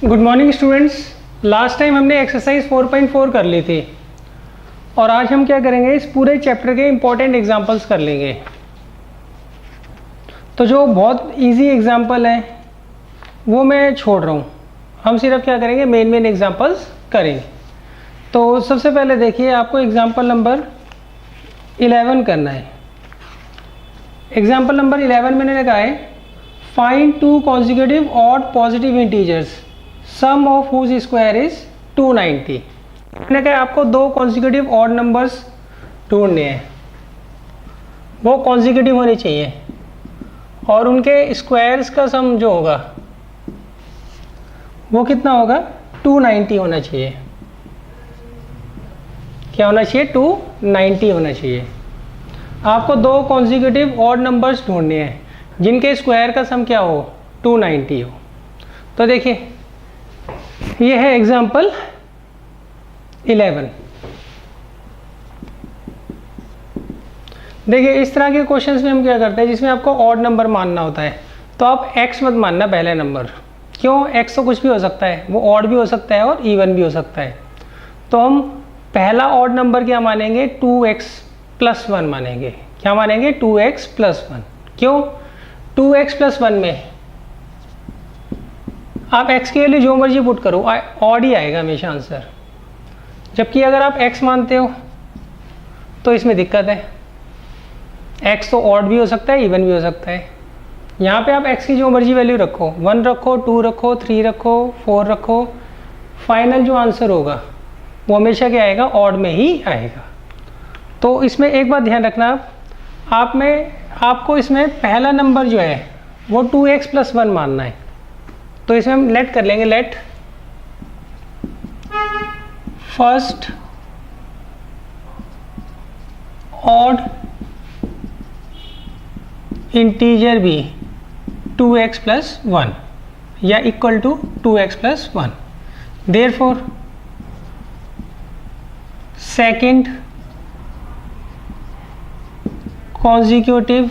Good morning students. Last time हमने exercise 4.4 कर ली थी और आज हम क्या करेंगे, इस पूरे चैप्टर के इम्पोर्टेंट एग्जांपल्स कर लेंगे। तो जो बहुत इजी एग्जांपल है वो मैं छोड़ रहा हूँ, हम सिर्फ क्या करेंगे, मेन एग्जांपल्स करेंगे। तो सबसे पहले देखिए, आपको एग्जांपल नंबर 11 करना है। एग्जांपल नंबर 11 मैंने लिखा है, find two consecutive odd positive integers sum of whose square is 290। मैंने कहा आपको दो कॉन्जिक्यूटिव ऑड नंबर्स ढूंढने हैं, वो कॉन्जिक्यूटिव होने चाहिए और उनके स्क्वायर्स का सम जो होगा वो कितना होगा, 290 होना चाहिए। क्या होना चाहिए, 290 होना चाहिए। आपको दो कॉन्जिक्यूटिव ऑड नंबर्स ढूंढने हैं जिनके स्क्वायर का सम क्या हो, 290 हो। तो देखिए ये है एग्जाम्पल 11। देखिए इस तरह के क्वेश्चंस में हम क्या करते हैं, जिसमें आपको ऑड नंबर मानना होता है तो आप x मत मानना पहले नंबर। क्यों, x तो कुछ भी हो सकता है, वो ऑड भी हो सकता है और इवन भी हो सकता है। तो हम पहला ऑड नंबर क्या मानेंगे, 2x+1 मानेंगे। क्या मानेंगे, 2x+1। क्यों, 2x+1 में आप x की वैल्यू जो मर्जी पुट करो, ऑड ही आएगा हमेशा आंसर। जबकि अगर आप x मानते हो तो इसमें दिक्कत है, x तो ऑड भी हो सकता है, इवन भी हो सकता है। यहाँ पे आप x की जो मर्जी वैल्यू रखो, 1 रखो, 2 रखो, 3 रखो, 4 रखो, फाइनल जो आंसर होगा वो हमेशा क्या आएगा, ऑड में ही आएगा। तो इसमें एक बात ध्यान रखना, आपको इसमें पहला नंबर जो है वो 2x+1 मानना है। तो इसमें हम लेट कर लेंगे, लेट फर्स्ट ऑड इंटीजर भी 2x+1 या equal to 2x+1। Therefore second consecutive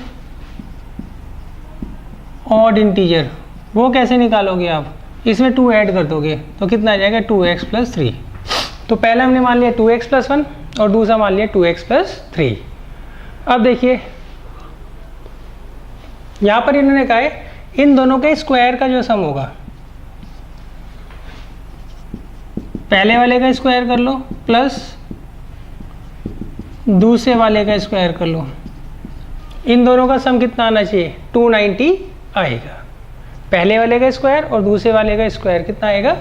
odd integer, वो कैसे निकालोगे आप, इसमें 2 ऐड कर दोगे तो कितना आ जाएगा, 2x+3। तो पहला हमने मान लिया 2x+1 और दूसरा मान लिया 2x+3। अब देखिए यहाँ पर इन्होंने कहा है इन दोनों के स्क्वायर का जो सम होगा, पहले वाले का स्क्वायर कर लो प्लस दूसरे वाले का स्क्वायर कर लो, इन दोनों का सम कितना आना चाहिए, 290 आएगा। पहले वाले का स्क्वायर और दूसरे वाले का स्क्वायर कितना आएगा,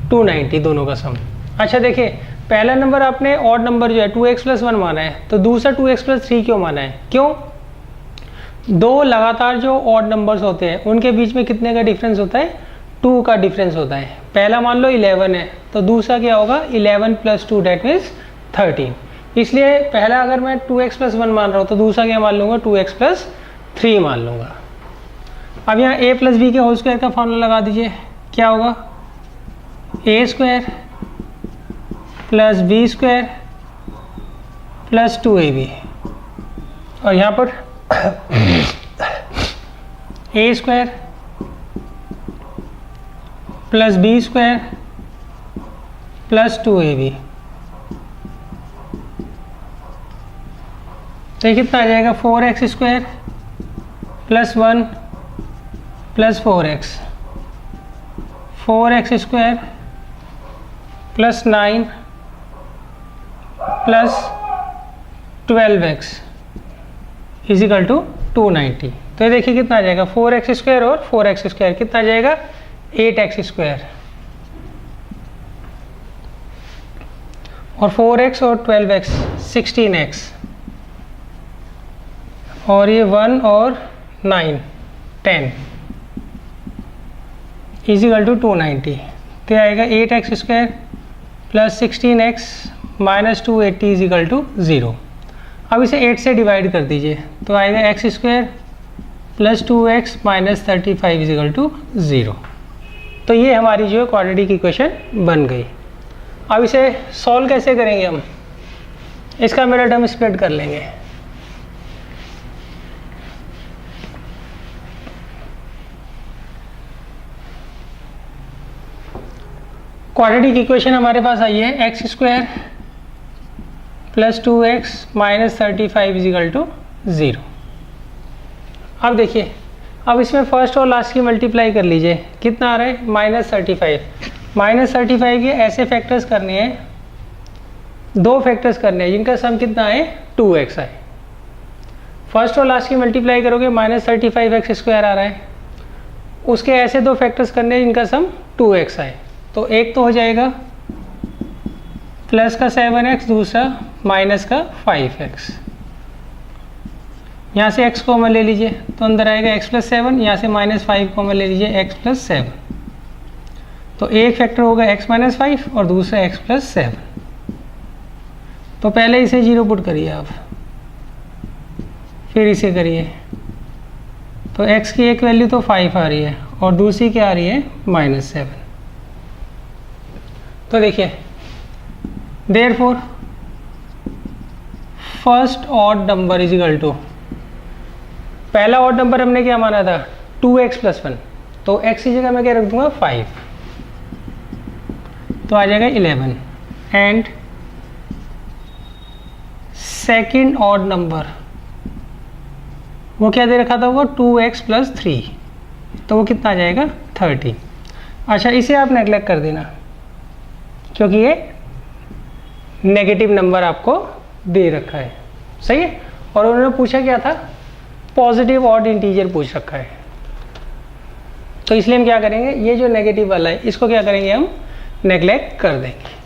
290, दोनों का सम। अच्छा देखिए, पहला नंबर आपने ऑड नंबर जो है 2x+1 माना है, तो दूसरा 2x+3 क्यों माना है, क्यों, दो लगातार जो ऑड नंबर्स होते हैं उनके बीच में कितने का डिफरेंस होता है, 2 का डिफरेंस होता है। पहला मान लो 11 है तो दूसरा क्या होगा, 11 + 2 दैट मीन्स 13। इसलिए पहला अगर मैं 2x+1 मान रहा हूँ तो दूसरा क्या मान लूँगा, 2x+3 मान लूँगा। अब यहाँ a + b के होल स्क्वायर का फॉर्मूला लगा दीजिए, क्या होगा, a² + b² + 2ab। और यहाँ पर a² + b² + 2ab। तो ये कितना आ जाएगा, 4x² + 1 + 4x, 4x² + 9 + 12x is equal to 290। तो ये देखिए कितना आ जाएगा, 4x² और 4x² कितना आ जाएगा, 8x²। और 4x और 12x 16x, और ये 1 और 9 10 इजिकल टू 290। तो आएगा 8x² + 16x - 280 इजिकल टू 0। अब इसे 8 से डिवाइड कर दीजिए तो आएगा x² + 2x - 35 इजिकल टू 0। तो ये हमारी जो क्वाड्रेटिक इक्वेशन बन गई। अब इसे सॉल्व कैसे करेंगे हम, इसका मिनट हम स्प्लिट कर लेंगे। क्वाड्रेटिक इक्वेशन हमारे पास आई है x square plus 2x minus 35 equal to 0। अब देखिए, अब इसमें फर्स्ट और लास्ट की मल्टीप्लाई कर लीजिए, कितना आ रहा है -35। -35 के ऐसे फैक्टर्स करने हैं, दो फैक्टर्स करने हैं जिनका सम कितना है 2x आए। फर्स्ट और लास्ट की मल्टीप्लाई करोगे -35x स्क्वायर आ रहा है, उसके ऐसे दो फैक्टर्स करने हैं जिनका सम 2x आए। तो एक तो हो जाएगा प्लस का 7x, दूसरा माइनस का 5x। यहाँ से x कॉमन ले लीजिए तो अंदर आएगा x प्लस 7, यहाँ से -5 कॉमन ले लीजिए x प्लस 7। तो एक फैक्टर होगा x माइनस 5 और दूसरा x प्लस 7। तो पहले इसे 0 पुट करिए आप, फिर इसे करिए, तो x की एक वैल्यू तो 5 आ रही है और दूसरी क्या आ रही है -7। तो देखिए, therefore first odd number is equal to, पहला ऑड नंबर हमने क्या माना था 2x प्लस 1, तो x की जगह मैं क्या रख दूंगा 5, तो आ जाएगा 11। एंड सेकेंड ऑड नंबर वो क्या दे रखा था, वो 2x प्लस 3, तो वो कितना आ जाएगा 30। अच्छा, इसे आप नेगलेक्ट कर देना क्योंकि ये नेगेटिव नंबर आपको दे रखा है, सही है। और उन्होंने पूछा क्या था, पॉजिटिव ऑड इंटीजर पूछ रखा है, तो इसलिए हम क्या करेंगे, ये जो नेगेटिव वाला है इसको क्या करेंगे, हम नेगलेक्ट कर देंगे।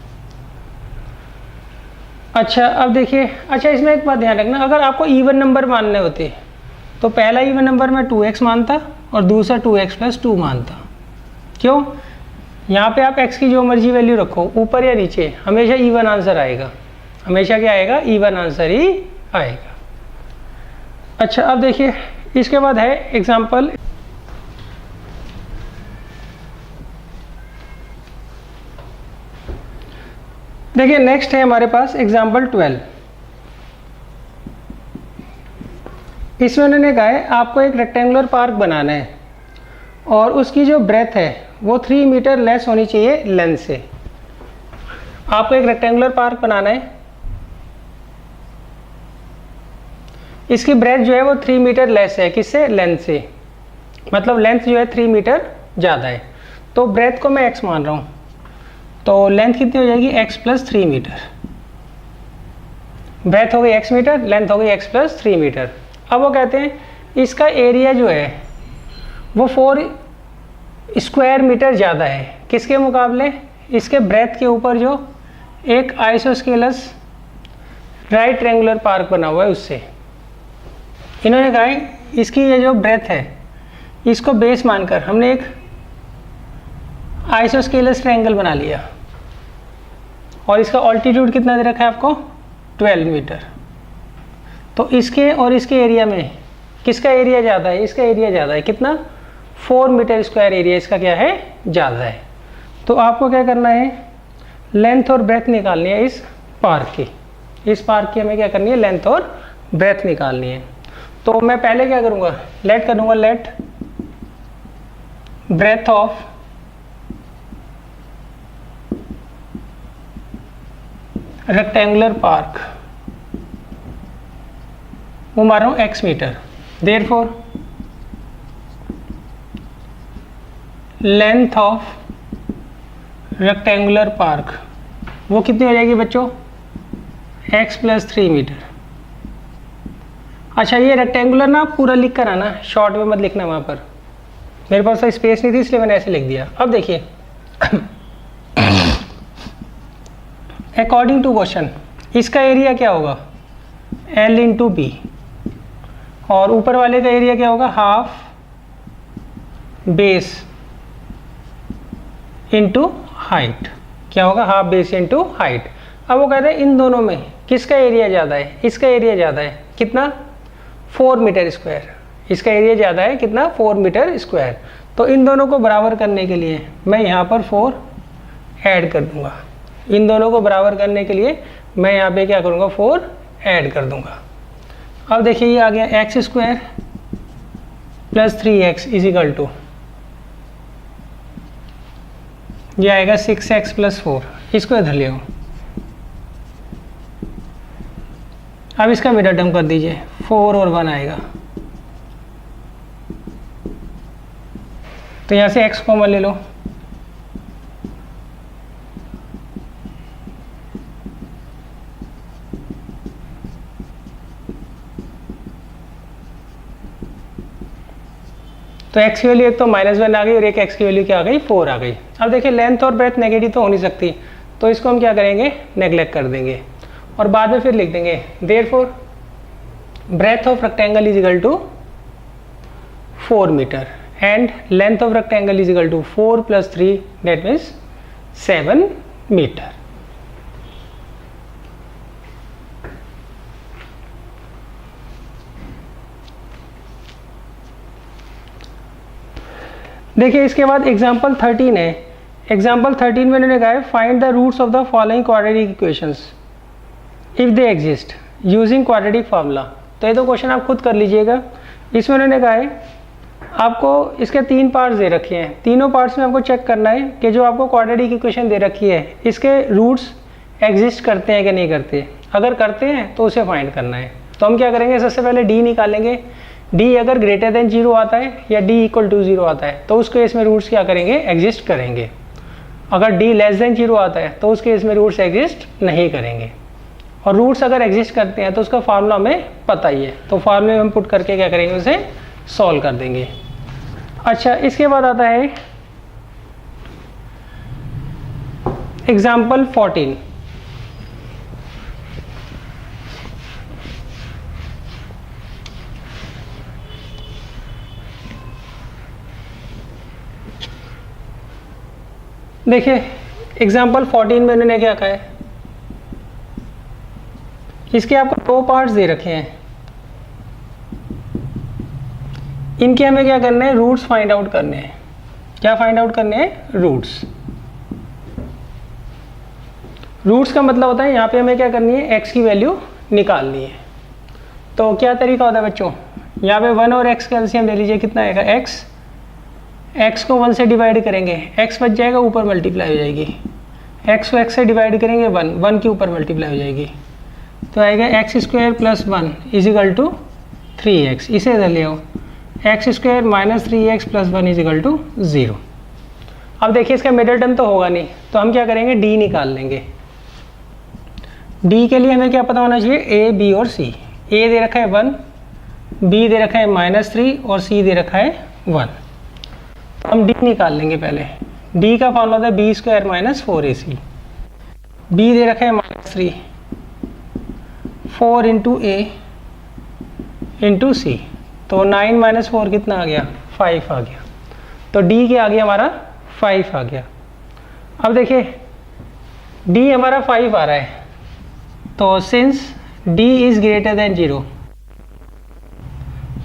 अच्छा, अब देखिए, अच्छा इसमें एक बात ध्यान रखना, अगर आपको इवन नंबर मानने होते तो पहला इवन नंबर मैं 2x मानता और दूसरा 2x प्लस 2 मानता। क्यों, यहाँ पे आप x की जो मर्जी वैल्यू रखो, ऊपर या नीचे, हमेशा इवन आंसर आएगा, हमेशा क्या आएगा, इवन आंसर ही आएगा। अच्छा, अब देखिए इसके बाद है एग्जाम्पल, देखिए नेक्स्ट है हमारे पास एग्जाम्पल 12। इसमें उन्होंने कहा है आपको एक रेक्टेंगुलर पार्क बनाना है और उसकी जो ब्रेथ है वो 3 मीटर लेस होनी चाहिए लेंथ से। आपको एक रेक्टेंगुलर पार्क बनाना है, इसकी ब्रेथ जो है वो 3 मीटर लेस है, किससे, लेंथ से, मतलब लेंथ जो है 3 मीटर ज़्यादा है। तो ब्रेथ को मैं x मान रहा हूँ, तो लेंथ कितनी हो जाएगी x प्लस 3 मीटर। ब्रेथ हो गई x मीटर, लेंथ हो गई x प्लस 3 मीटर। अब वो कहते हैं इसका एरिया जो है वो 4 स्क्वायर मीटर ज़्यादा है, किसके मुकाबले, इसके ब्रेथ के ऊपर जो एक आइसोस्केलस राइट ट्रायंगुलर पार्क बना हुआ है उससे। इन्होंने कहा है इसकी ये जो ब्रेथ है इसको बेस मानकर हमने एक आइसोस्केलस ट्रायंगल बना लिया और इसका ऑल्टीट्यूड कितना दे रखा है आपको 12 मीटर। तो इसके और इसके एरिया में किसका एरिया ज़्यादा है, इसका एरिया ज़्यादा है, कितना, 4 मीटर स्क्वायर एरिया इसका क्या है, ज़्यादा है। तो आपको क्या करना है, लेंथ और ब्रेथ निकालनी है इस पार्क की, इस पार्क की हमें क्या करनी है, लेंथ और ब्रेथ निकालनी है। तो मैं पहले क्या करूँगा, लेट करूँगा, let breadth of rectangular park, वो मार रहा हूँ x metre. Therefore length of rectangular park वो कितनी हो जाएगी बच्चों, x प्लस 3 मीटर। अच्छा, ये रेक्टेंगुलर ना पूरा लिख कर आना, शॉर्ट में मत लिखना, वहाँ पर मेरे पास स्पेस नहीं थी इसलिए मैंने ऐसे लिख दिया। अब देखिए अकॉर्डिंग टू क्वेश्चन इसका एरिया क्या होगा, L इंटू बी, और ऊपर वाले का एरिया क्या होगा, हाफ बेस इंटू हाइट, क्या होगा, हाफ बेस इंटू हाइट। अब वो कहते हैं इन दोनों में किसका एरिया ज़्यादा है, इसका एरिया ज़्यादा है, कितना, 4 मीटर स्क्वायर, इसका एरिया ज़्यादा है, कितना, 4 मीटर स्क्वायर। तो इन दोनों को बराबर करने के लिए मैं यहाँ पर 4 ऐड कर दूँगा, इन दोनों को बराबर करने के लिए मैं यहाँ पे क्या करूँगा, 4 ऐड कर दूँगा। अब देखिए ये आ गया x square plus 3x is equal to ये आएगा 6x + 4, इसको इधर ले आओ। अब इसका मिडल टर्म कर दीजिए, 4 और 1 आएगा, तो यहाँ से x कॉमन ले लो। तो x की वैल्यू एक तो -1 आ गई और एक x की वैल्यू क्या आ गई, 4 आ गई। अब देखिए लेंथ और ब्रेथ नेगेटिव तो हो नहीं सकती, तो इसको हम क्या करेंगे, नेग्लेक्ट कर देंगे और बाद में फिर लिख देंगे therefore breadth of rectangle is equal to 4 metre and length of rectangle is equal to 4 + 3 that means 7 metre. देखिए इसके बाद एग्जाम्पल 13 है। एग्जाम्पल 13 में उन्होंने कहा है find the roots of the following quadratic equations if they exist using quadratic formula. तो ये तो क्वेश्चन आप खुद कर लीजिएगा। इसमें उन्होंने कहा है आपको इसके 3 पार्ट्स दे रखे हैं, तीनों पार्ट्स में आपको चेक करना है कि जो आपको क्वाड्रेटिक इक्वेशन दे रखी है इसके रूट्स एग्जिस्ट करते हैं कि नहीं करते। अगर करते हैं तो उसे फाइंड करना है। तो हम क्या करेंगे, सबसे पहले डी निकालेंगे। डी अगर ग्रेटर देन 0 आता है या डी इक्वल टू 0 आता है तो उस केस में रूट्स क्या करेंगे, एग्जिस्ट करेंगे। अगर डी लेस देन 0 आता है तो उस केस में रूट्स एग्जिस्ट नहीं करेंगे। और रूट्स अगर एग्जिस्ट करते हैं तो उसका फार्मूला हमें पता ही है, तो फार्मूले में हम पुट करके क्या करेंगे, उसे सॉल्व कर देंगे। अच्छा, इसके बाद आता है एग्जाम्पल 14। देखिए एग्जाम्पल 14 में उन्होंने क्या कहा है, इसके आपको 2 पार्ट्स दे रखे हैं। इनके हमें क्या करना है, रूट्स फाइंड आउट करने हैं। क्या फाइंड आउट करने हैं, रूट्स। रूट्स का मतलब होता है यहाँ पे हमें क्या करनी है, x की वैल्यू निकालनी है। तो क्या तरीका होता है बच्चों, यहाँ पे 1 और x का एलसीएम ले लीजिए, कितना आएगा x को 1 से डिवाइड करेंगे, x बच जाएगा, ऊपर मल्टीप्लाई हो जाएगी। x को x से डिवाइड करेंगे 1 के ऊपर मल्टीप्लाई हो जाएगी, तो आएगा x² + 1 = 3x। इसे इधर ले आओ, x² - 3x + 1 = 0। अब देखिए इसका मिडिल टर्म तो होगा नहीं, तो हम क्या करेंगे, d निकाल लेंगे। d के लिए हमें क्या पता होना चाहिए, a, b और c। a दे रखा है 1, b दे रखा है -3 और c दे रखा है 1। हम d निकाल लेंगे पहले। d का फॉर्मूला होता है b² - 4ac। b दे रखा है -3, 4 × a × c, तो 9 - 4 कितना आ गया, 5 आ गया। तो d क्या आ गया हमारा, 5 आ गया। अब देखिए d हमारा 5 आ रहा है, तो since d is greater than 0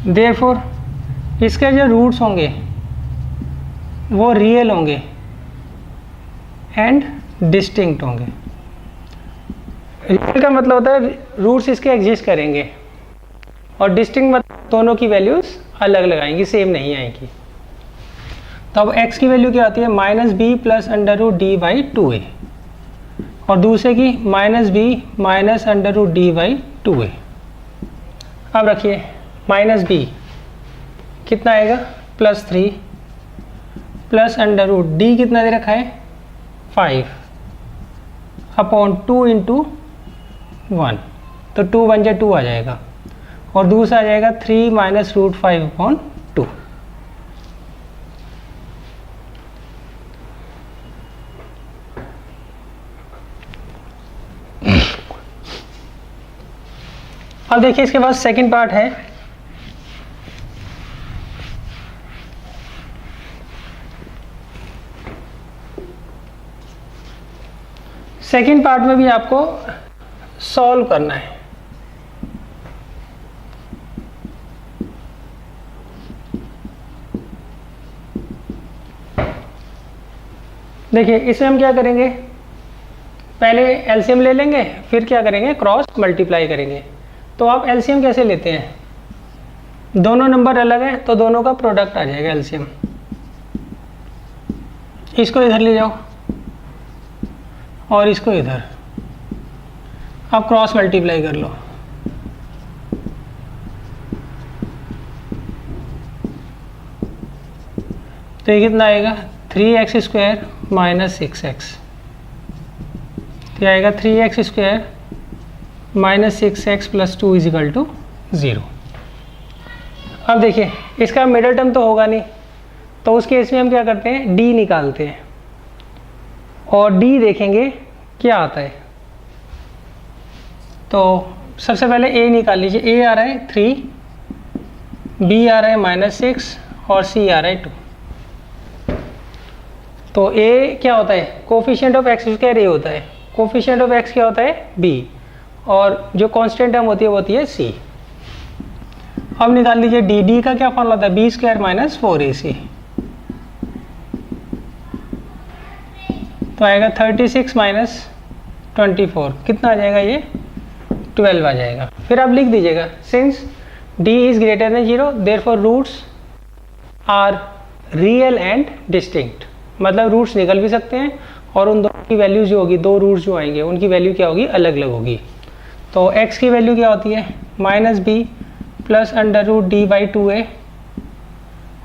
therefore इसके जो रूट्स होंगे वो रियल होंगे एंड डिस्टिंक्ट होंगे। रियल का मतलब होता है रूट्स इसके एग्जिस्ट करेंगे, और डिस्टिंक्ट मतलब दोनों की वैल्यूज अलग अलग आएंगी, सेम नहीं आएंगी। तो अब x की वैल्यू क्या आती है, -b + √d/2a, और दूसरे की -b - √d/2a। अब रखिए -b कितना आएगा, +3 + √d कितना दे रखा है, 5 / 2 × 1, तो 2 बन जाए 2 आ जाएगा, और दूसरा आ जाएगा 3 - √5/2। अब देखिए इसके बाद सेकंड पार्ट है। सेकंड पार्ट में भी आपको सॉल्व करना है। देखिए इसमें हम क्या करेंगे, पहले एलसीएम ले लेंगे, फिर क्या करेंगे, क्रॉस मल्टीप्लाई करेंगे। तो आप एलसीएम कैसे लेते हैं, दोनों नंबर अलग है तो दोनों का प्रोडक्ट आ जाएगा एलसीएम। इसको इधर ले जाओ, और इसको इधर, अब क्रॉस मल्टीप्लाई कर लो। तो ये कितना आएगा 3x² माइनस 6x, तो आएगा 3x² minus 6x plus 2 is equal to 0। अब देखिए इसका मिडल टर्म तो होगा नहीं, तो उस केस में हम क्या करते हैं, d निकालते हैं और d देखेंगे क्या आता है। तो सबसे पहले a निकाल लीजिए, a आ रहा है 3, b आ रहा है -6 और c आ रहा है 2। तो a क्या होता है, कोफिशिएंट ऑफ x² a होता है, कोफिशिएंट ऑफ x क्या होता है b, और जो कांस्टेंट टर्म होती है वो होती है c। अब निकाल लीजिए d का क्या फॉर्मूला होता है, b² माइनस 4ac, तो आएगा 36 माइनस 24, कितना आ जाएगा ये 12 आ जाएगा। फिर आप लिख दीजिएगा since d is greater than 0 therefore roots are real and distinct, मतलब रूट्स निकल भी सकते हैं और उन दोनों की वैल्यू जो होगी, दो रूट्स जो आएंगे उनकी वैल्यू क्या होगी, अलग अलग होगी। तो x की वैल्यू क्या होती है -b प्लस √d/2a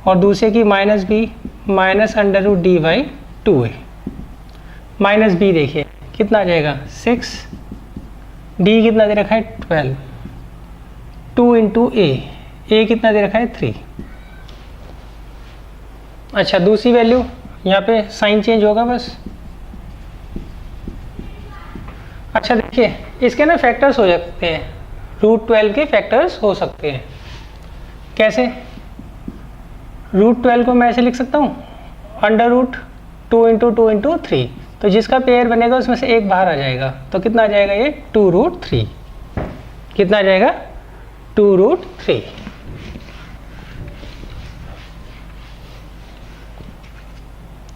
और दूसरे की -b माइनस √d/2a। -b देखिए कितना आ जाएगा 6, d कितना दे रखा है 12, 2 इंटू a कितना दे रखा है 3। अच्छा दूसरी वैल्यू, यहाँ पे साइन चेंज होगा बस। अच्छा देखिए इसके ना फैक्टर्स हो सकते हैं, √12 के फैक्टर्स हो सकते हैं। कैसे, √12 को मैं ऐसे लिख सकता हूँ √2 इंटू 2 इंटू 3, तो जिसका पेयर बनेगा उसमें से एक बाहर आ जाएगा, तो कितना आ जाएगा ये 2√3, कितना आ जाएगा 2√3।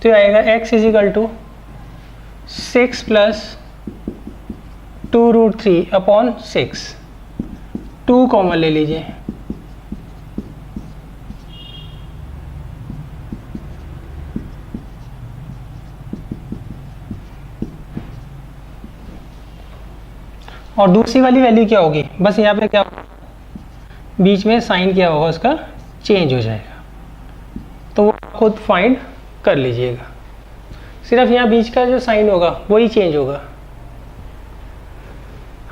तो आएगा x equal to 6 plus 2√3 upon 6, 2 common ले लीजिए, और दूसरी वाली वैल्यू क्या होगी, बस यहाँ पे क्या बीच में साइन क्या होगा उसका चेंज हो जाएगा, तो वो खुद फाइंड कर लीजिएगा। सिर्फ यहाँ बीच का जो साइन होगा वही चेंज होगा।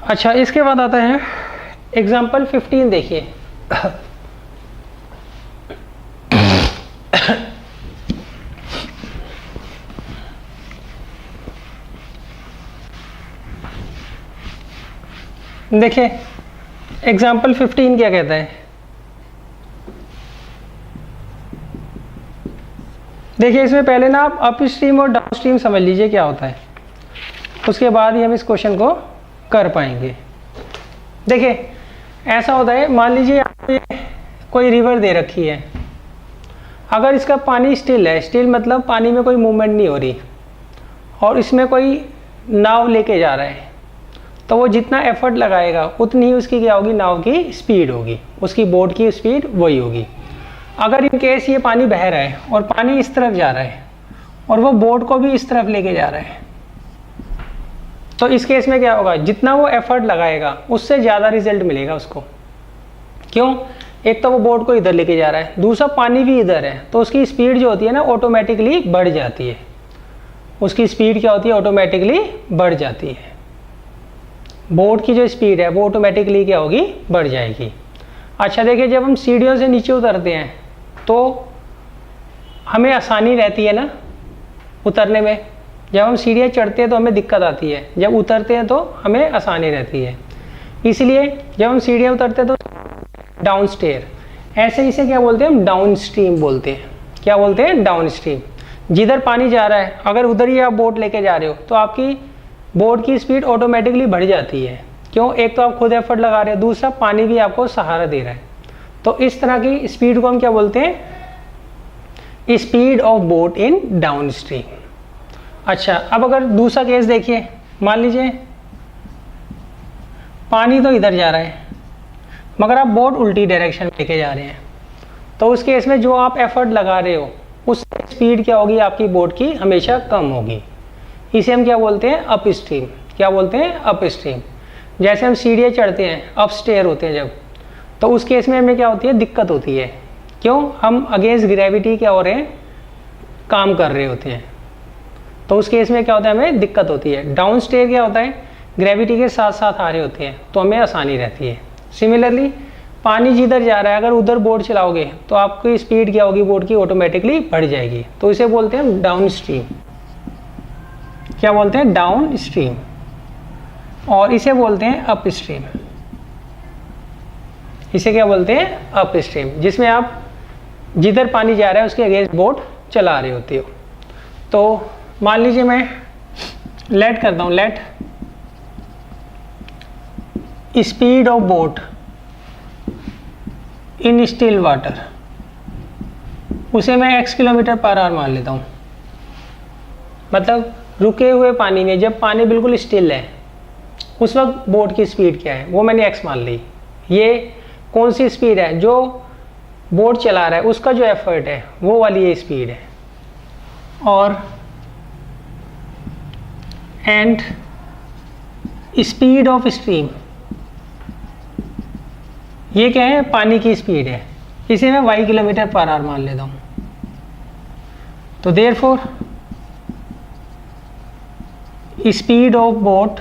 अच्छा इसके बाद आता है एग्जाम्पल 15 देखिए। देखिए एग्जाम्पल 15 क्या कहता है, देखिए इसमें पहले ना आप अप स्ट्रीम और डाउन स्ट्रीम समझ लीजिए क्या होता है, उसके बाद ही हम इस क्वेश्चन को कर पाएंगे। देखिए ऐसा होता है, मान लीजिए आपको कोई रिवर दे रखी है, अगर इसका पानी स्टिल है, स्टिल मतलब पानी में कोई मूवमेंट नहीं हो रही, और इसमें कोई नाव लेके जा रहा है, तो वो जितना एफर्ट लगाएगा उतनी ही उसकी क्या होगी, नाव की स्पीड होगी, उसकी बोट की स्पीड वही होगी। अगर इन केस ये पानी बह रहा है और पानी इस तरफ जा रहा है और वो बोट को भी इस तरफ लेके जा रहा है, तो इस केस में क्या होगा, जितना वो एफर्ट लगाएगा उससे ज़्यादा रिजल्ट मिलेगा उसको। क्यों, एक तो वो बोट को इधर लेके जा रहा है, दूसरा पानी भी इधर है, तो उसकी स्पीड जो होती है ना ऑटोमेटिकली बढ़ जाती है, उसकी स्पीड क्या होती है, ऑटोमेटिकली बढ़ जाती है। बोट की जो स्पीड है वो ऑटोमेटिकली क्या होगी, बढ़ जाएगी। अच्छा देखिए जब हम सीढ़ियों से नीचे उतरते हैं तो हमें आसानी रहती है ना उतरने में, जब हम सीढ़ियाँ चढ़ते हैं तो हमें दिक्कत आती है, जब उतरते हैं तो हमें आसानी रहती है। इसलिए जब हम सीढ़ियाँ उतरते हैं तो डाउन स्टेयर, ऐसे इसे क्या बोलते हैं हम, डाउन स्ट्रीम बोलते हैं। क्या बोलते हैं, डाउन स्ट्रीम। जिधर पानी जा रहा है अगर उधर ही आप बोट लेके जा रहे हो तो आपकी बोट की स्पीड ऑटोमेटिकली बढ़ जाती है। क्यों, एक तो आप खुद एफर्ट लगा रहे हो, दूसरा पानी भी आपको सहारा दे रहा है। तो इस तरह की स्पीड को हम क्या बोलते हैं, speed of boat in down stream. अच्छा अब अगर दूसरा केस देखिए, मान लीजिए पानी तो इधर जा रहा है मगर आप बोट उल्टी डायरेक्शन में लेके जा रहे हैं, तो उस केस में जो आप एफर्ट लगा रहे हो उस स्पीड क्या होगी, आपकी बोट की हमेशा कम होगी। इसे हम क्या बोलते हैं, अप स्ट्रीम। क्या बोलते हैं, अप स्ट्रीम। जैसे हम सीढ़ियाँ चढ़ते हैं, अप स्टेयर होते हैं जब, तो उस केस में हमें क्या होती है, दिक्कत होती है। क्यों, हम अगेंस्ट ग्रेविटी क्या हो रहे हैं, काम कर रहे होते हैं, तो उस केस में क्या होता है, हमें दिक्कत होती है। डाउन स्टेयर क्या होता है, ग्रेविटी के साथ साथ आ रहे होते हैं, तो हमें आसानी रहती है। सिमिलरली पानी जिधर जा रहा है, अगर उधर बोट चलाओगे तो आपकी स्पीड क्या होगी, बोट की ऑटोमेटिकली बढ़ जाएगी, तो इसे बोलते हैं डाउन स्ट्रीम। क्या बोलते हैं, डाउन स्ट्रीम। और इसे बोलते हैं अप स्ट्रीम। इसे क्या बोलते हैं, अप स्ट्रीम, जिसमें आप जिधर पानी जा रहा है उसके अगेंस्ट बोट चला रहे होते हो। तो मान लीजिए मैं लेट करता हूँ, let speed of boat in still water, उसे मैं x किलोमीटर पर आवर मान लेता हूँ। मतलब रुके हुए पानी में, जब पानी बिल्कुल स्टिल है उस वक्त बोट की स्पीड क्या है, वो मैंने x मान ली। ये कौन सी स्पीड है, जो बोट चला रहा है उसका जो एफर्ट है वो वाली ये स्पीड है। और एंड स्पीड ऑफ स्ट्रीम, ये क्या है, पानी की स्पीड है, इसे मैं y किलोमीटर पर आवर मान लेता हूँ। तो therefore speed of boat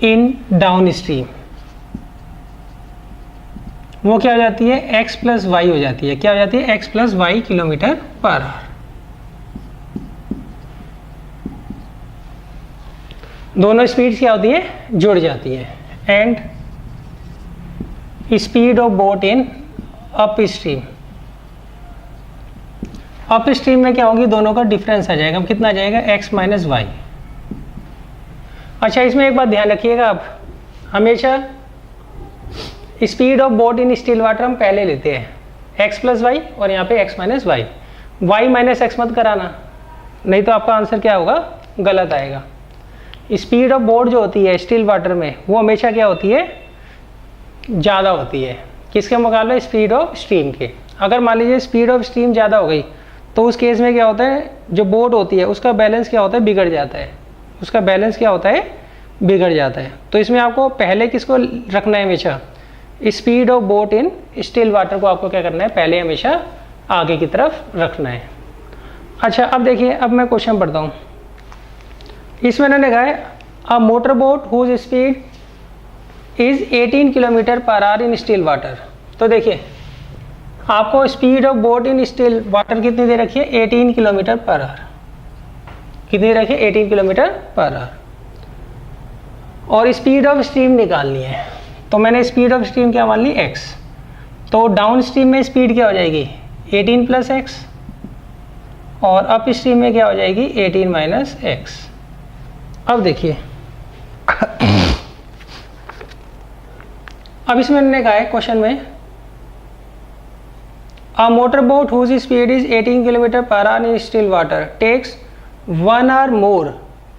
in down stream वो क्या हो जाती है, x प्लस वाई हो जाती है। क्या हो जाती है, x plus y kilometre per hour. दोनों स्पीड्स क्या होती है, जुड़ जाती है। And speed of boat in upstream, upstream में क्या होगी, दोनों का डिफरेंस आ जाएगा, कितना आ जाएगा, x माइनस वाई। अच्छा, इसमें एक बात ध्यान रखिएगा, आप हमेशा speed of boat in still water हम पहले लेते हैं x प्लस वाई, और यहाँ पे x minus y. Y minus x मत कराना, नहीं तो आपका आंसर क्या होगा, गलत आएगा। स्पीड ऑफ बोट जो होती है स्टिल वाटर में, वो हमेशा क्या होती है, ज़्यादा होती है। किसके मुकाबले, स्पीड ऑफ स्ट्रीम के। अगर मान लीजिए स्पीड ऑफ स्ट्रीम ज़्यादा हो गई तो उस केस में क्या होता है, जो बोट होती है उसका बैलेंस क्या होता है, बिगड़ जाता है। उसका बैलेंस क्या होता है, बिगड़ जाता है। तो इसमें आपको पहले किसको रखना है, हमेशा speed of boat in still water को आपको क्या करना है, पहले हमेशा आगे की तरफ रखना है। अच्छा, अब देखिए, अब मैं क्वेश्चन पढ़ता हूँ। इसमें मैंने लिखा है a motor boat whose speed is 18 kilometre per hour in still water. तो देखिए, आपको speed of boat in still water कितनी दे रखी है, 18 किलोमीटर पर आवर। कितनी रखी है, 18 किलोमीटर पर आवर। और स्पीड ऑफ स्ट्रीम निकालनी है, तो मैंने स्पीड ऑफ स्ट्रीम क्या मान ली, x। तो डाउन स्ट्रीम में स्पीड क्या हो जाएगी, 18 प्लस एक्स, और अप स्ट्रीम में क्या हो जाएगी, 18 माइनस एक्स। अब देखिए, अब इसमें मैंने कहा है क्वेश्चन में, a motor boat whose speed is 18 kilometre per hour in still water takes 1 hour more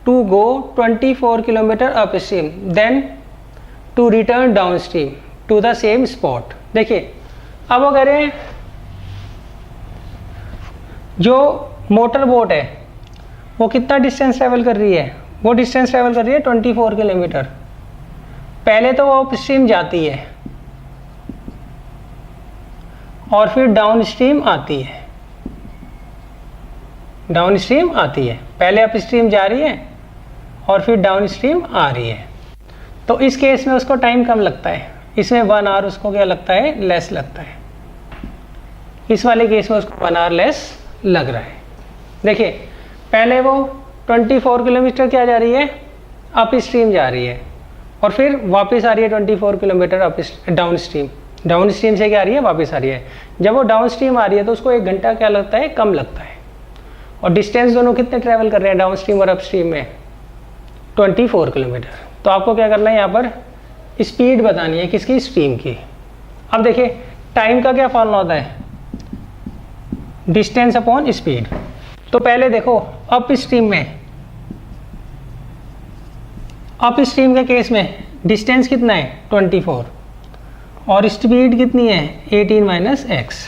to go 24 kilometre upstream than to return downstream to the same spot. देखिए, अब अगर जो मोटर बोट है वो कितना distance travel कर रही है, वो डिस्टेंस ट्रैवल कर रही है 24 किलोमीटर। पहले तो वो अप स्ट्रीम जाती है और फिर डाउन स्ट्रीम आती है। डाउन स्ट्रीम आती है, पहले अप स्ट्रीम जा रही है और फिर डाउन स्ट्रीम आ रही है। तो इस केस में उसको टाइम कम लगता है, इसमें 1 hour उसको क्या लगता है, लेस लगता है। इस वाले केस में उसको 1 hour लेस लग रहा है। देखिए, पहले वो 24 किलोमीटर क्या जा रही है, अप स्ट्रीम जा रही है, और फिर वापस आ रही है 24 kilometre up down stream. Down stream से क्या आ रही है, वापस आ रही है। जब वो डाउन स्ट्रीम आ रही है तो उसको 1 घंटा क्या लगता है, कम लगता है। और डिस्टेंस दोनों कितने ट्रैवल कर रहे हैं, डाउन स्ट्रीम और अप स्ट्रीम में, 24 किलोमीटर। तो आपको क्या करना है, यहाँ पर स्पीड बतानी है, किसकी, स्ट्रीम की। अब देखिए, टाइम का क्या फॉर्मूला होता है, डिस्टेंस अपॉन स्पीड। तो पहले देखो, अप स्ट्रीम में, अप स्ट्रीम के केस में डिस्टेंस कितना है, 24, और स्पीड कितनी है, 18 माइनस एक्स।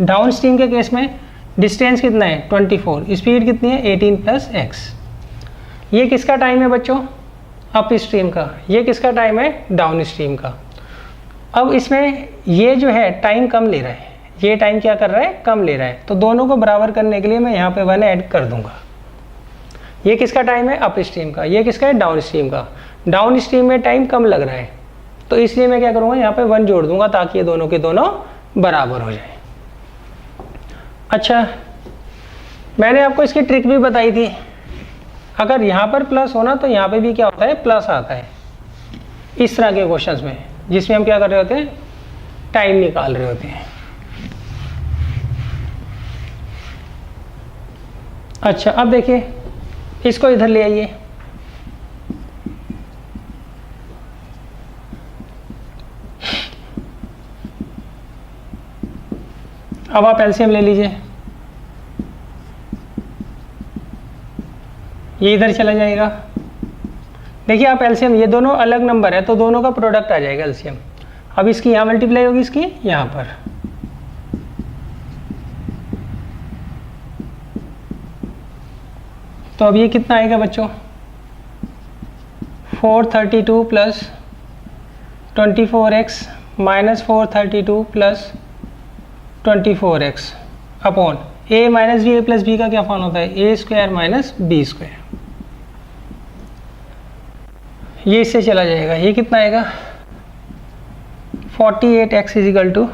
डाउन स्ट्रीम के केस में डिस्टेंस कितना है 24, स्पीड कितनी है 18 प्लस एक्स। ये किसका टाइम है बच्चों, अप स्ट्रीम का, ये किसका टाइम है डाउन स्ट्रीम का। अब इसमें ये जो है टाइम कम ले रहा है, ये टाइम क्या कर रहा है कम ले रहा है, तो दोनों को बराबर करने के लिए मैं यहाँ पे 1 ऐड कर दूंगा। ये किसका टाइम है अप स्ट्रीम का, ये किसका है डाउन स्ट्रीम का। डाउन स्ट्रीम में टाइम कम लग रहा है, तो इसलिए मैं क्या करूँगा यहाँ पे 1 जोड़ दूंगा ताकि ये दोनों के दोनों बराबर हो जाए। अच्छा, मैंने आपको इसकी ट्रिक भी बताई थी, अगर यहाँ पर प्लस होना तो यहाँ पे भी क्या होता है प्लस आता है, इस तरह के क्वेश्चंस में जिसमें हम क्या कर रहे होते हैं टाइम निकाल रहे होते हैं। अच्छा, अब देखिए इसको इधर ले आइए, अब आप एलसीएम ले लीजिए, ये इधर चला जाएगा। देखिए आप एलसीएम, ये दोनों अलग नंबर है तो दोनों का प्रोडक्ट आ जाएगा एलसीएम। अब इसकी यहाँ मल्टीप्लाई होगी, इसकी यहाँ पर, तो अब ये कितना आएगा बच्चों 432 plus 24x minus 432 plus 24x upon a minus b, a plus b का क्या फॉर्म होता है a square minus b square. ये इससे चला जाएगा, ये कितना आएगा 48x equal to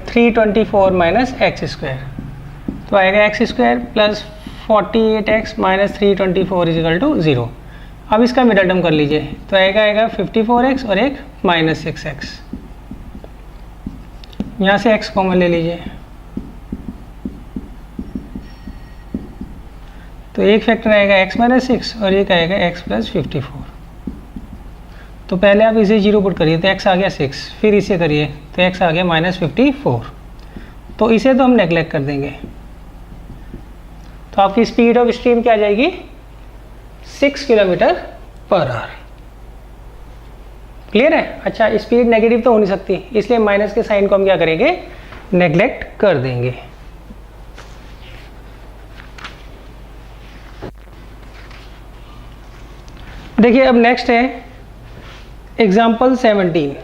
324 minus x square, तो आएगा x square plus 48x minus 324 equal to 0। अब इसका मिडल टर्म कर लीजिए, तो आएगा 54x और एक माइनस 6x, यहाँ से x कॉमन ले लीजिए, तो एक फैक्टर आएगा x माइनस 6 और एक आएगा x प्लस 54। तो पहले आप इसे 0 पुट करिए तो x आ गया 6, फिर इसे करिए तो x आ गया माइनस 54, तो इसे तो हम नेगलेक्ट कर देंगे, तो आपकी स्पीड ऑफ स्ट्रीम क्या आ जाएगी 6 किलोमीटर पर आवर। क्लियर है। अच्छा, स्पीड नेगेटिव तो हो नहीं सकती, इसलिए माइनस के साइन को हम क्या करेंगे नेगलेक्ट कर देंगे। देखिए अब नेक्स्ट है एग्जाम्पल 17।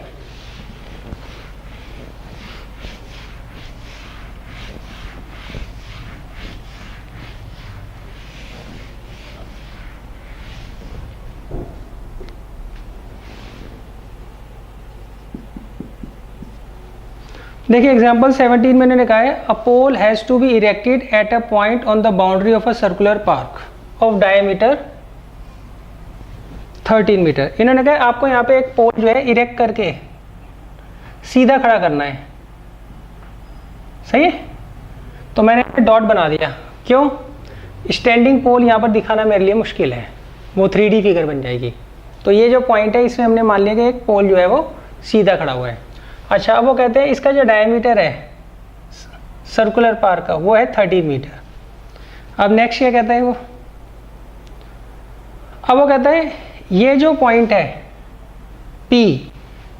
देखिए एग्जाम्पल 17 में इन्होंने कहा है a pole has to be erected at a point on the boundary of a circular park of diameter 13 metre. इन्होंने कहा आपको यहाँ पे एक पोल जो है इरेक्ट करके सीधा खड़ा करना है, सही है। तो मैंने डॉट बना दिया, क्यों, स्टैंडिंग पोल यहाँ पर दिखाना मेरे लिए मुश्किल है, वो 3D फिगर बन जाएगी। तो ये जो पॉइंट है इसमें हमने मान लिया कि एक पोल जो है वो सीधा खड़ा हुआ है। अच्छा, अब वो कहते हैं इसका जो डायमीटर है सर्कुलर पार्क का वो है 13 मीटर। अब नेक्स्ट क्या कहता है वो, अब वो कहता है ये जो पॉइंट है P,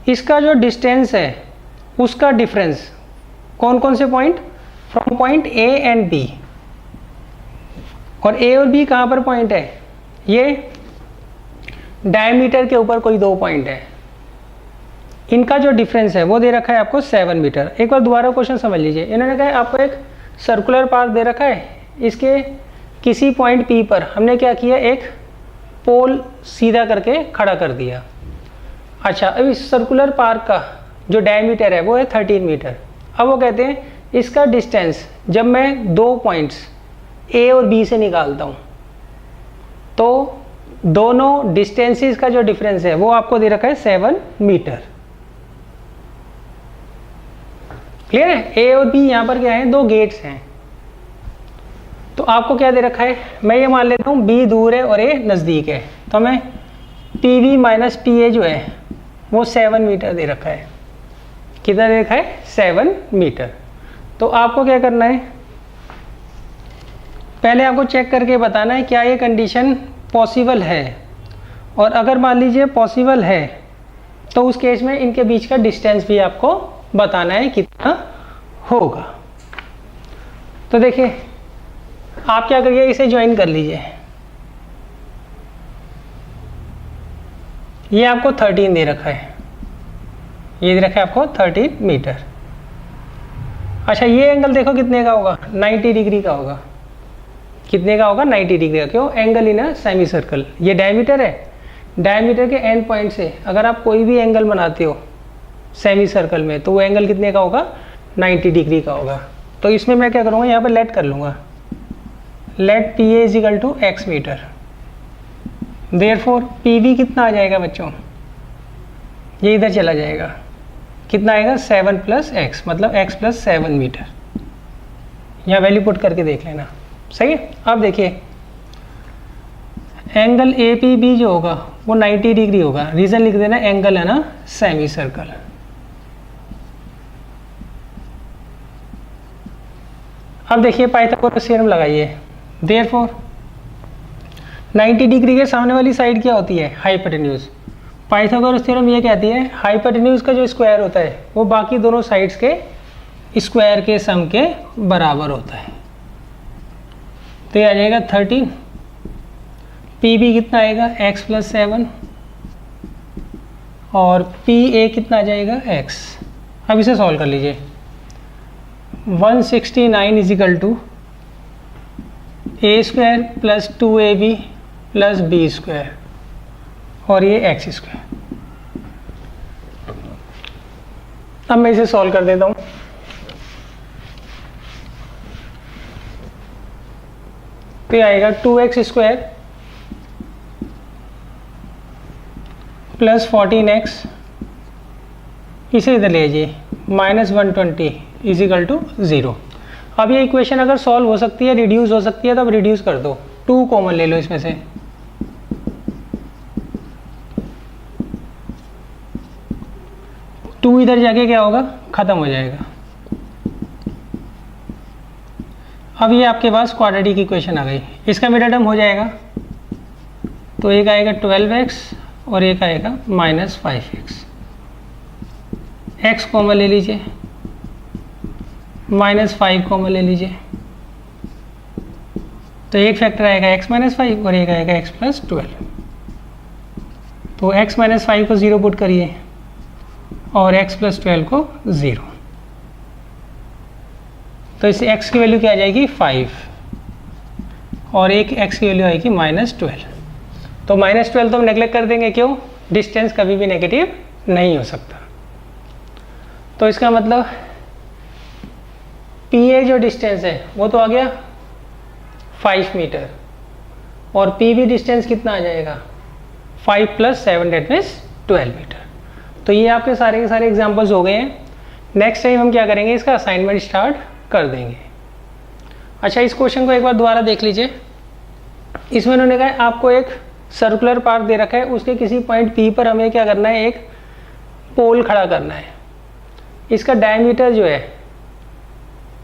इसका जो डिस्टेंस है उसका डिफरेंस, कौन कौन से point, from point A and B, और A और B कहाँ पर पॉइंट है, ये डायमीटर के ऊपर कोई दो पॉइंट है, इनका जो डिफरेंस है वो दे रखा है आपको 7 मीटर। एक बार दोबारा क्वेश्चन समझ लीजिए, इन्होंने कहा आपको एक सर्कुलर पार्क दे रखा है, इसके किसी पॉइंट P पर हमने क्या किया, एक पोल सीधा करके खड़ा कर दिया। अच्छा, अब इस सर्कुलर पार्क का जो डायमीटर है वो है 13 मीटर। अब वो कहते हैं इसका डिस्टेंस जब मैं दो पॉइंट्स A और B से निकालता हूँ तो दोनों डिस्टेंसेस का जो डिफरेंस है वो आपको दे रखा है 7 मीटर। क्लियर है। A और B यहाँ पर क्या है, दो गेट्स हैं, तो आपको क्या दे रखा है, मैं ये मान लेता हूँ B दूर है और A नज़दीक है, तो हमें PB माइनस PA जो है वो 7 मीटर दे रखा है। कितना दे रखा है, 7 मीटर। तो आपको क्या करना है, पहले आपको चेक करके बताना है क्या ये कंडीशन पॉसिबल है, और अगर मान लीजिए पॉसिबल है तो उस केस में इनके बीच का डिस्टेंस भी आपको बताना है कितना होगा। तो देखिए आप क्या करिए, इसे ज्वाइन कर लीजिए। ये आपको 13 दे रखा है, ये दे रखा है आपको 13 मीटर। अच्छा ये एंगल देखो कितने का होगा, 90 डिग्री का होगा। कितने का होगा, 90 डिग्री का। क्यों, angle in a semi circle. ये डायमीटर है, डायमीटर के एंड पॉइंट से अगर आप कोई भी एंगल बनाते हो सेमी सर्कल में, तो वो एंगल कितने का होगा, 90 डिग्री का होगा। तो इसमें मैं क्या करूँगा, यहाँ पर लेट कर लूँगा, let P A equal to x metre. Therefore P V कितना आ जाएगा बच्चों, ये इधर चला जाएगा, कितना आएगा 7 + x, मतलब x + 7 मीटर। यहाँ वैल्यू पुट करके देख लेना, सही है। अब देखिए एंगल ए पी बी जो होगा वो 90 डिग्री होगा। रीज़न लिख देना, एंगल है ना सेमी सर्कल। अब देखिए पाइथागोरस थ्योरम लगाइए। देयरफॉर 90 डिग्री के सामने वाली साइड क्या होती है, हाइपोटेन्यूज। पाइथागोरस थ्योरम ये कहती है हाइपोटेन्यूज का जो स्क्वायर होता है वो बाकी दोनों साइड्स के स्क्वायर के सम के बराबर होता है। तो ये आ जाएगा 13, पी बी कितना आएगा x + 7 और पी ए कितना आ जाएगा x। अब इसे सॉल्व कर लीजिए। 169 is equal to a² + 2ab + b² और ये x²। अब मैं इसे सॉल्व कर देता हूँ। तो ये आएगा 2x² + 14x, इसे इधर ले जाइए, -120 इजिकल टू 0। अब ये इक्वेशन अगर सॉल्व हो सकती है, रिड्यूस हो सकती है, तो अब रिड्यूस कर दो। 2 कॉमन ले लो इसमें से, टू इधर जाके क्या होगा, ख़त्म हो जाएगा। अब ये आपके पास क्वाड्रेटिक इक्वेशन आ गई। इसका मिडल टर्म हो जाएगा, तो एक आएगा 12x और एक आएगा -5x। x कॉमन ले लीजिए, -5 कॉमन ले लीजिए, तो एक फैक्टर आएगा x - 5 और एक आएगा x + 12। तो x - 5 को 0 पुट करिए और x + 12 को 0, तो इस x की वैल्यू क्या आ जाएगी 5 और एक x की वैल्यू आएगी -12। तो -12 तो हम नेगलेक्ट कर देंगे, क्यों, डिस्टेंस कभी भी नेगेटिव नहीं हो सकता। तो इसका मतलब पी ए जो डिस्टेंस है वो तो आ गया 5 मीटर और पी बी डिस्टेंस कितना आ जाएगा 5 + 7 दैट मीन्स 12 मीटर। तो ये आपके सारे के सारे एग्जांपल्स हो गए हैं। नेक्स्ट टाइम हम क्या करेंगे, इसका असाइनमेंट स्टार्ट कर देंगे। अच्छा इस क्वेश्चन को एक बार दोबारा देख लीजिए। इसमें उन्होंने कहा आपको एक सर्कुलर पार्ट दे रखा है, उसके किसी पॉइंट पी पर हमें क्या करना है, एक पोल खड़ा करना है। इसका डायमीटर जो है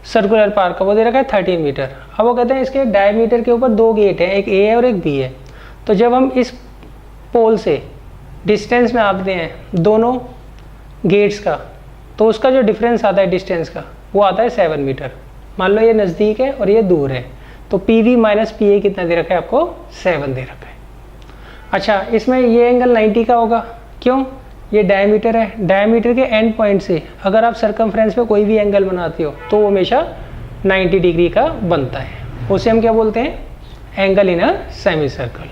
सर्कुलर पार्ट का वो दे रखा है 13 मीटर। अब वो कहते हैं इसके डायमीटर के ऊपर 2 गेट हैं, एक ए है और एक बी है। तो जब हम इस पोल से डिस्टेंस में नापते हैं दोनों गेट्स का, तो उसका जो डिफरेंस आता है डिस्टेंस का वो आता है 7 मीटर। मान लो ये नज़दीक है और ये दूर है, तो पी वी - पी ए कितना दे रखा है आपको 7 दे रखा है। अच्छा इसमें ये एंगल 90 का होगा, क्यों, ये डायमीटर है, डायमीटर के एंड पॉइंट से अगर आप सर्कमफ्रेंस पे कोई भी एंगल बनाते हो तो वो हमेशा 90 डिग्री का बनता है। उसे हम क्या बोलते हैं, angle in a semi circle.